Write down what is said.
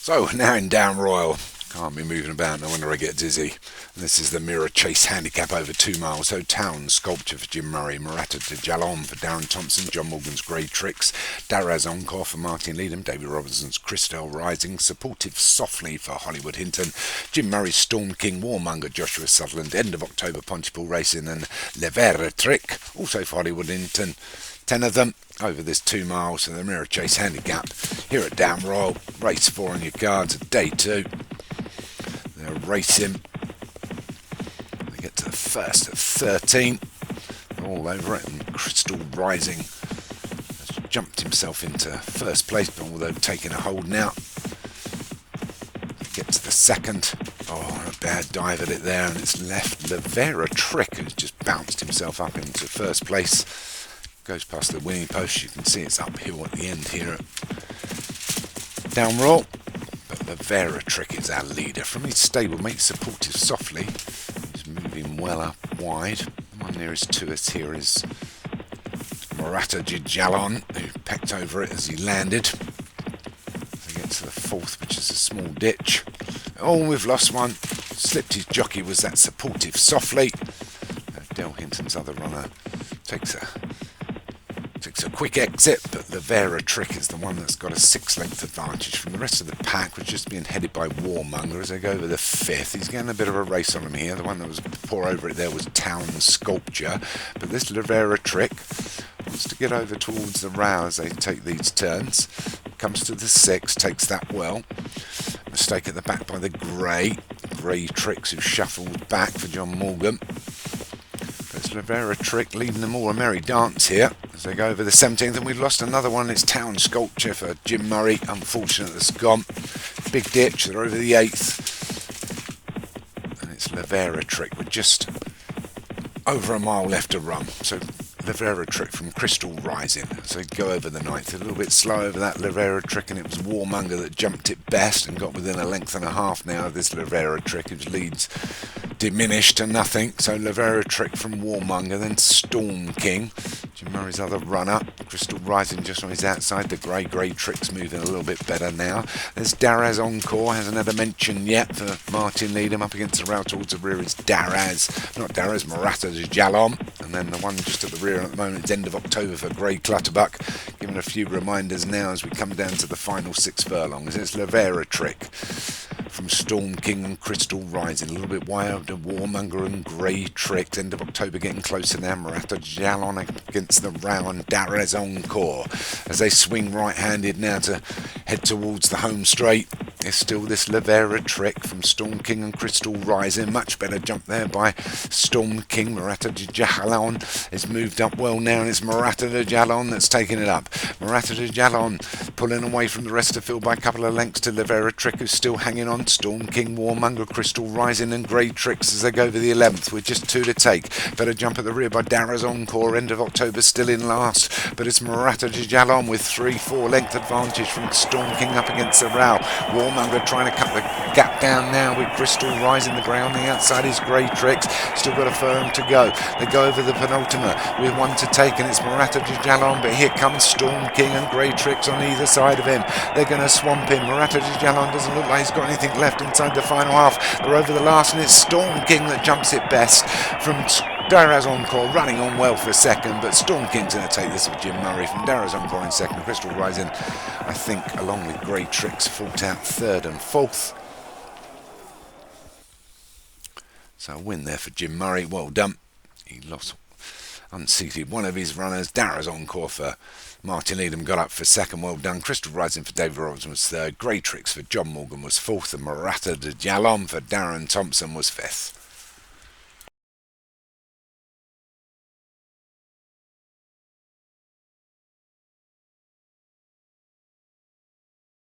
So now in Down Royal, can't be moving about, no wonder I get dizzy. This is the Mirror Chase Handicap over 2 miles. So Town Sculpture for Jim Murray, Murata de Jalon for Darren Thompson, John Morgan's Grey Tricks, Daraz Encore for Martin Leadham, David Robinson's Christelle Rising, Supportive Softly for Hollywood Hinton, Jim Murray's Storm King, Warmonger Joshua Sutherland, End of October Pontypool Racing and Levera Trick, also for Hollywood Hinton. 10 of them over this 2 miles for the Mirror Chase Handicap here at Down Royal. Race 4 on your cards at day 2. They're racing. They get to the first at 13. All over it, and Crystal Rising has jumped himself into first place, although taking a hold now. Get to the second. Oh, a bad dive at it there, and it's left Levera Trick, who's just bounced himself up into first place. Goes past the winning post. You can see it's uphill at the end here at Down Royal. But Levera Trick is our leader. From his stablemate, Supportive Softly, he's moving well up wide. The one nearest to us here is Murata Jijalon, who pecked over it as he landed. So he gets to the fourth, which is a small ditch. Oh, we've lost one. Slipped his jockey, was that Supportive Softly. Del Hinton's other runner takes a quick exit, but the Levera Trick is the one that's got a 6-length advantage from the rest of the pack, which is being headed by Warmonger as they go over the 5th. He's getting a bit of a race on him here. The one that was poor over it there was Town Sculpture, but this Levera Trick wants to get over towards the row as they take these turns. Comes to the 6, takes that well. Mistake at the back by the Grey Tricks, who shuffled back for John Morgan. It's Levera Trick leading them all a merry dance here as they go over the 17th, and we've lost another one. It's Town Sculpture for Jim Murray. Unfortunate that's gone. Big ditch, they're over the 8th. And it's Levera Trick with just over a mile left to run. So Levera Trick from Crystal Rising. So they go over the 9th. A little bit slow over that Levera Trick, and it was Warmonger that jumped it best and got within a length and a half now of this Levera Trick, whose leads diminished to nothing. So Levera Trick from Warmonger, then Storm King, Jim Murray's other runner. Crystal Rising just on his outside. The Grey Trick's moving a little bit better now. There's Daraz Encore, hasn't had a mention yet for Martin Leadham. Up against the rail towards the rear is Murata Jalom. And then the one just at the rear at the moment is End of October for Grey Clutterbuck. Giving a few reminders now as we come down to the final 6 furlongs. It's Levera Trick from Storm King and Crystal Rising. A little bit wild to Warmonger and Grey Tricks. End of October getting closer now. Murata Jalon against the row and Daraz Encore as they swing right-handed now to head towards the home straight. There's still this Levera Trick from Storm King and Crystal Rising. Much better jump there by Storm King. Murata Jalon has moved up well now, and it's Murata Jalon that's taking it up. Murata Jalon pulling away from the rest of the field by a couple of lengths to Levera Trick, who's still hanging on. Storm King, Warmonger, Crystal Rising and Grey Tricks as they go over the 11th with just 2 to take. Better jump at the rear by Daraz Encore. End of October still in last, but it's Murata Jalon with 3-4 length advantage from Storm King up against the row. Warmonger trying to cut the gap down now with Crystal Rising. The grey on the outside is Grey Tricks. Still got a firm to go. They go over the penultimate with 1 to take, and it's Murata Jalon, but here comes Storm King and Grey Tricks on either side of him. They're going to swamp him. Murata Jalon doesn't look like he's got anything left inside the final half. They're over the last, and it's Storm King that jumps it best from Daraz Encore, running on well for second, but Storm King's going to take this with Jim Murray from Daraz Encore in second. Crystal Rising, I think, along with Grey Tricks, fought out 3rd and 4th. So a win there for Jim Murray. Well done. He lost, unseated one of his runners. Daraz Encore for Martin Leadham got up for second. Well done. Crystal Rising for David Robinson was 3rd. Grey Tricks for John Morgan was 4th, and Murata Jalon for Darren Thompson was 5th.